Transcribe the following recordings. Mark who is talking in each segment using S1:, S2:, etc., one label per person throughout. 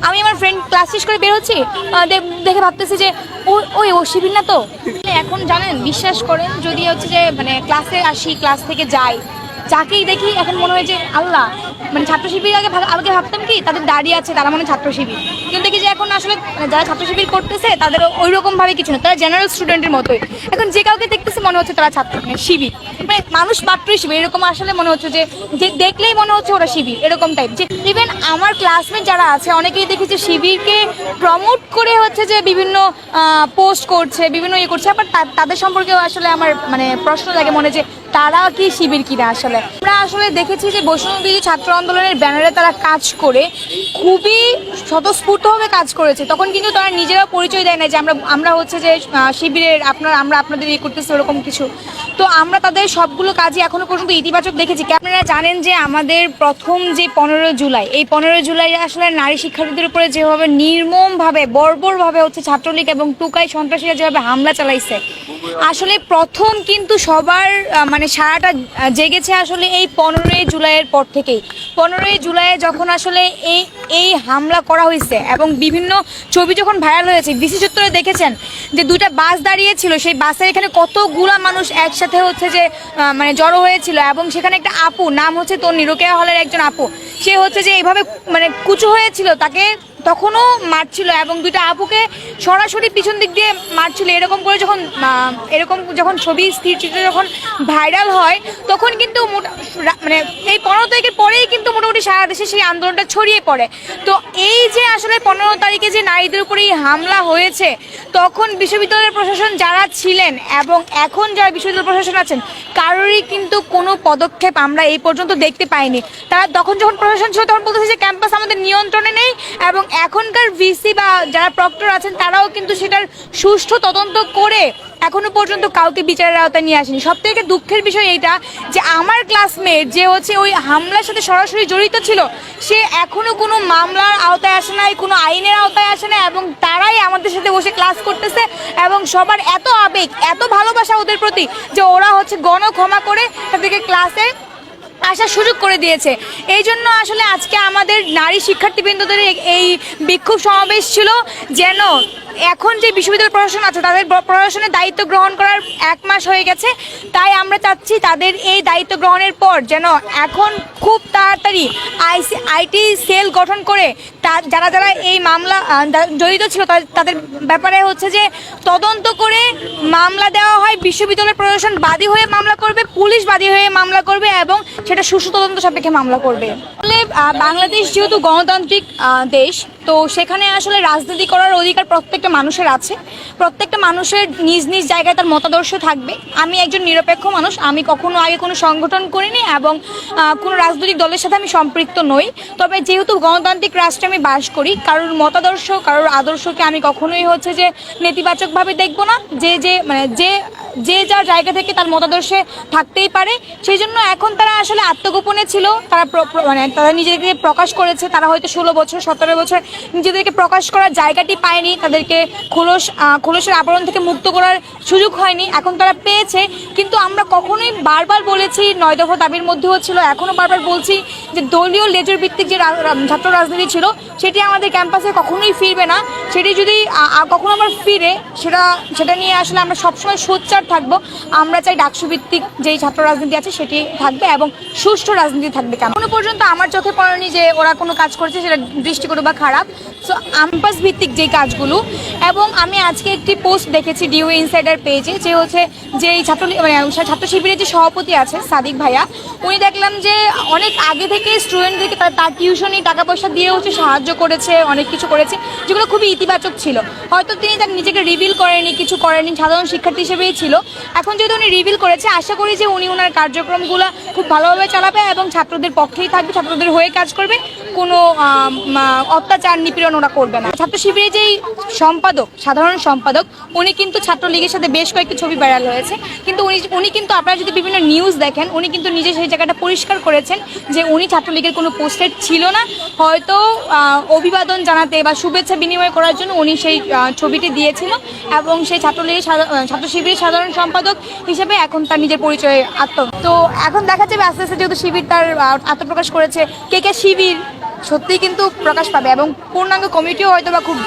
S1: আমি আমার friend class শেষ করে বের হচ্ছি, দেখে ভাবতেছি যে ও শিবির না তো। এখন জানেন, বিশ্বাস করেন, যদি হচ্ছে যে মানে ক্লাসে আসি, ক্লাস থেকে যাই, যাকেই দেখি এখন মনে হয় যে আল্লাহ, মানে ছাত্র শিবির আগে ভাবতাম কি তাদের দাঁড়িয়ে আছে, তারা মনে ছাত্র শিবির, কিন্তু দেখি যে এখন আসলে যারা ছাত্র শিবির করতেছে তাদের ওই রকম ভাবে কিছু না, তারা জেনারেল স্টুডেন্টের মতোই। এখন যে কাউকে দেখতেছে মনে হচ্ছে তারা ছাত্র শিবির, মানে মানুষ মাত্রই শিবির এরকম আসলে মনে হচ্ছে যে দেখলেই মনে হচ্ছে ওরা শিবির এরকম টাইপ। যে ইভেন আমার ক্লাসমেট যারা আছে অনেকেই দেখি যে শিবিরকে প্রমোট করে হচ্ছে যে বিভিন্ন পোস্ট করছে, বিভিন্ন ইয়ে করছে, আবার তাদের সম্পর্কেও আসলে আমার মানে প্রশ্ন লাগে মনে যে তারা কি শিবির কিনা। আসলে আমরা আসলে দেখেছি যে বৈষম্যবিরোধী ছাত্র আন্দোলনের ব্যানারে তারা কাজ করে খুবই স্বতঃস্ফূর্তভাবে কাজ করেছে, তখন কিন্তু তারা নিজেরা পরিচয় দেয় না যে আমরা হচ্ছে যে শিবিরের আমরা আপনাদের ইয়ে করতেছি ওরকম কিছু। তো আমরা তাদের সবগুলো কাজই এখনো পর্যন্ত ইতিবাচক দেখেছি। আপনারা জানেন যে আমাদের প্রথম যে 15 জুলাই, এই 15 জুলাই আসলে নারী শিক্ষার্থীদের উপরে যেভাবে নির্মমভাবে বর্বরভাবে হচ্ছে ছাত্রলীগ এবং টুকাই সন্ত্রাসীরা যেভাবে হামলা চালাইছে, আসলে প্রথম কিন্তু সবার মানে সারাটা জেগেছে আসলে এই 15 জুলাইয়ের পর থেকেই। 15 জুলাই যখন আসলে এই হামলা করা হয়েছে এবং বিভিন্ন ছবি যখন ভাইরাল হয়েছে, ডিসি চত্বরে দেখেছেন যে দুইটা বাস দাঁড়িয়েছিল, সেই বাসের এখানে কতগুলা মানুষ একসাথে হচ্ছে যে মানে জড়ো হয়েছিল, এবং সেখানে একটা আপু, নাম হচ্ছে তন্নি, রোকেয়া হলের একজন আপু, সে হচ্ছে যে এইভাবে মানে কুচু হয়েছিল, তাকে তখনও মারছিল এবং দুইটা আপুকে সরাসরি পিছন দিক দিয়ে মারছিল। এরকম যখন ছবি স্থিরচিত্র যখন ভাইরাল হয়, তখন কিন্তু মানে এই 15 তারিখের পরেই কিন্তু মোটামুটি সারা দেশে সেই আন্দোলনটা ছড়িয়ে পড়ে। তো এই যে আসলে 15 তারিখে যে নারীদের উপরে এই হামলা হয়েছে, তখন বিশ্ববিদ্যালয়ের প্রশাসন যারা ছিলেন এবং এখন যারা বিশ্ববিদ্যালয় প্রশাসন আছেন, কারোরই কিন্তু কোনো পদক্ষেপ আমরা এই পর্যন্ত দেখতে পাইনি। তারা তখন যখন প্রশাসন ছিল তখন বলতেছে যে ক্যাম্পাস আমাদের নিয়ন্ত্রণে নেই, এবং এখনকার ভিসি বা যারা প্রক্টর আছেন তারাও কিন্তু সেটার সুষ্ঠু তদন্ত করে এখনো পর্যন্ত কাউকে বিচারের আওতায় নিয়ে আসেনি। সব থেকে দুঃখের বিষয় এইটা যে আমার ক্লাসমেট যে হচ্ছে ওই হামলার সাথে সরাসরি জড়িত ছিল, সে এখনো কোনো মামলার আওতায় আসে নাই, কোনো আইনের আওতায় আসে না, এবং তারাই আমাদের সাথে বসে ক্লাস করতেছে, এবং সবার এত আবেগ, এত ভালোবাসা ওদের প্রতি যে ওরা হচ্ছে গণক্ষমা করে তাদেরকে ক্লাসে আসার সুযোগ করে দিয়েছে। এই জন্য আসলে আজকে আমাদের নারী শিক্ষার্থীবৃন্দদের এই বিক্ষোভ সমাবেশ ছিল, যেন এখন যে বিশ্ববিদ্যালয় প্রশাসন আছে তাদের প্রশাসনের দায়িত্ব গ্রহণ করার 1 মাস হয়ে গেছে, তাই আমরা চাচ্ছি তাদের এই দায়িত্ব গ্রহণের পর যেন এখন খুব তাড়াতাড়ি আইটি সেল গঠন করে যারা এই মামলা জড়িত ছিল তাদের ব্যাপারে হচ্ছে যে তদন্ত করে মামলা দেওয়া হয়। বিশ্ববিদ্যালয় প্রশাসন বাদী হয়ে মামলা করবে, পুলিশ বাদী হয়ে মামলা করবে, এবং সেটা সুষ্ঠু তদন্ত সাপেক্ষে মামলা করবে। আসলে বাংলাদেশ যেহেতু গণতান্ত্রিক দেশ, তো সেখানে আসলে রাজনীতি করার অধিকার প্রত্যেকটা মানুষের আছে। প্রত্যেকটা মানুষের নিজ নিজ জায়গায় তার মতাদর্শ থাকবে। আমি একজন নিরপেক্ষ মানুষ, আমি কখনো আগে কোনো সংগঠন করিনি এবং কোনো রাজনৈতিক দলের সাথে আমি সম্পৃক্ত নই। তবে যেহেতু গণতান্ত্রিক রাষ্ট্রে আমি বাস করি, কারোর মতাদর্শ, কারোর আদর্শকে আমি কখনোই হচ্ছে যে নেতিবাচকভাবে দেখব না। যে যার জায়গা থেকে তার মতাদর্শে থাকতেই পারে। সেই জন্য এখন তারা আসলে আত্মগোপনে ছিল, তারা নিজেদেরকে প্রকাশ করেছে। তারা হয়তো 16 বছর 17 বছর নিজেদেরকে প্রকাশ করার জায়গাটি পায়নি, তাদেরকে খোলসের আবরণ থেকে মুক্ত করার সুযোগ হয়নি, এখন তারা পেয়েছে। কিন্তু আমরা কখনোই বারবার বলেছি, 9 দফা দাবির মধ্যেও ছিল, এখনও বারবার বলছি যে দলীয় লেজুর ভিত্তিক যে ছাত্র রাজনীতি ছিল সেটি আমাদের ক্যাম্পাসে কখনোই ফিরবে না। সেটি যদি কখনো আবার ফিরে, সেটা নিয়ে আসলে আমরা সবসময় সোচ্চার থাকবো। আমরা চাই ডাকসু ভিত্তিক যেই ছাত্র রাজনীতি আছে সেটি থাকবে এবং সুষ্ঠু রাজনীতি থাকবে। এখনো পর্যন্ত আমার চোখে পড়েনি যে ওরা কোনো কাজ করছে সেটা দৃষ্টিকটু বা খারাপ। সো ক্যাম্পাস ভিত্তিক যেই কাজগুলো, এবং আমি আজকে একটি পোস্ট দেখেছি ডিও ইনসাইডার পেজে, যে হচ্ছে যে ছাত্র শিবিরের যে সভাপতি আছে সাদিক ভাইয়া, উনি দেখলাম যে অনেক আগে থেকে স্টুডেন্টদেরকে তার টিউশনি টাকা পয়সা দিয়ে হচ্ছে সাহায্য করেছে, অনেক কিছু করেছে, যেগুলো খুবই ইতিবাচক ছিল। হয়তো তিনি তার নিজেকে রিভিল করেনি, কিছু করেনি, সাধারণ শিক্ষার্থী হিসেবেই ছিল। এখন যেহেতু উনি রিভিল করেছে, আশা করি যে উনি ওনার কার্যক্রমগুলো খুব ভালোভাবে চালাবে এবং ছাত্রদের পক্ষেই থাকবে, ছাত্রদের হয়ে কাজ করবে, কোনো অত্যাচার নিপীড়ন ওরা করবে না। ছাত্র শিবিরের যেই সম্পাদক, সাধারণ সম্পাদক, উনি কিন্তু ছাত্রলীগের সাথে বেশ কয়েকটি ছবি ভাইরাল হয়েছে, কিন্তু উনি কিন্তু আপনারা যদি বিভিন্ন নিউজ দেখেন, উনি কিন্তু নিজে সেই জায়গাটা পরিষ্কার করেছেন যে উনি ছাত্রলীগের কোনো পোস্টেড ছিল না। হয়তো অভিবাদন জানাতে বা শুভেচ্ছা বিনিময় করার জন্য উনি সেই ছবিটি দিয়েছিল, এবং সেই ছাত্র শিবিরের সাধারণ সম্পাদক হিসেবে এখন তার নিজের পরিচয়ে তো এখন দেখা যাবে আস্তে আস্তে যেহেতু শিবির তার আত্মপ্রকাশ করেছে, কে শিবির সত্যিই কিন্তু প্রকাশ পাবে এবং পূর্ণাঙ্গ কমিটিও হয়তো বা খুব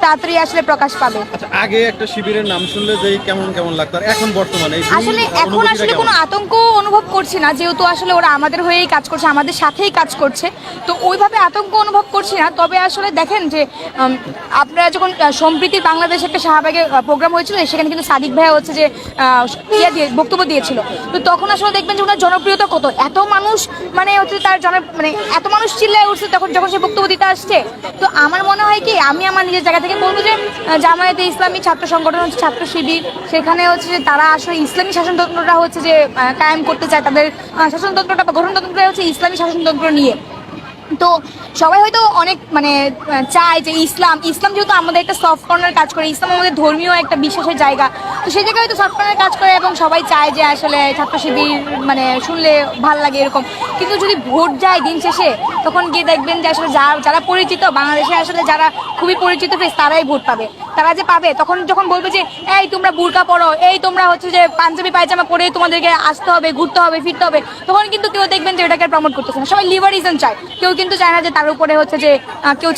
S1: তাড়াতাড়ি আসলে প্রকাশ পাবে।
S2: আচ্ছা, আগে একটা শিবিরের নাম শুনলে যে কেমন কেমন লাগতো, আর এখন বর্তমানে এই
S1: আসলে এখন
S2: অনুভূতিটা
S1: আসলে
S2: কেমন?
S1: কোনো আতঙ্ক অনুভব করছি না, যেহেতু আসলে ওরা আমাদের হয়েই কাজ করছে, আমাদের সাথেই কাজ করছে, তো ওইভাবে আতঙ্ক অনুভব করছি না। তবে আসলে দেখেন যে আপনারা যখন সম্প্রীতির বাংলাদেশে একটা শাহবাগে প্রোগ্রাম হয়েছিল, সেখানে কিন্তু সাদিক ভাইয়া হচ্ছে যে বক্তব্য দিয়েছিল, তো তখন আসলে দেখবেন যে ওনার জনপ্রিয়তা কত, এত মানুষ মানে হচ্ছে তার মানে এত মানুষ চিল্লায় উঠছে তখন যখন সে বক্তব্য দিতে আসছে। তো আমার মনে হয় কি, আমি আমার নিজের জায়গা থেকে বলবো যে জামায়াতে ইসলামী ছাত্র সংগঠন হচ্ছে ছাত্র শিবির, সেখানে হচ্ছে যে তারা আসলে ইসলামী শাসনতন্ত্রটা হচ্ছে যে কায়েম করতে চায়, তাদের শাসনতন্ত্রটা বা গঠনতন্ত্রটা হচ্ছে ইসলামী শাসনতন্ত্র নিয়ে। তো সবাই হয়তো অনেক মানে চায় যে ইসলাম যেহেতু আমাদের একটা সফট কর্নার কাজ করে, ইসলাম আমাদের ধর্মীয় একটা বিশ্বাসের জায়গা, তো সেই জায়গায় হয়তো সফট কর্নার কাজ করে এবং সবাই চায় যে আসলে ছাত্র শিবির মানে শুনলে ভাল লাগে এরকম। কিন্তু যদি ভোট যায় দিন শেষে, তখন গিয়ে দেখবেন যে আসলে যারা পরিচিত বাংলাদেশে, আসলে যারা খুবই পরিচিত ফেস তারাই ভোট পাবে। তারা যে পাবে তখন যখন বলবে যে এই তোমরা বুরকা পরো, এই তোমরা হচ্ছে যে পাঞ্জাবি পায়জামা পরে তোমাদেরকে আসতে হবে, ঘুরতে হবে, ফিরতে হবে, তখন কিন্তু কেউ দেখবেন যে এটাকে প্রমোট করতেছে না। সবাই লিবারিজম চায়, কেউ কিন্তু চায় না যে তার উপরে হচ্ছে যে কেউ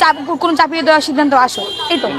S1: কোনো চাপিয়ে দেওয়ার সিদ্ধান্ত আসো। এই তো।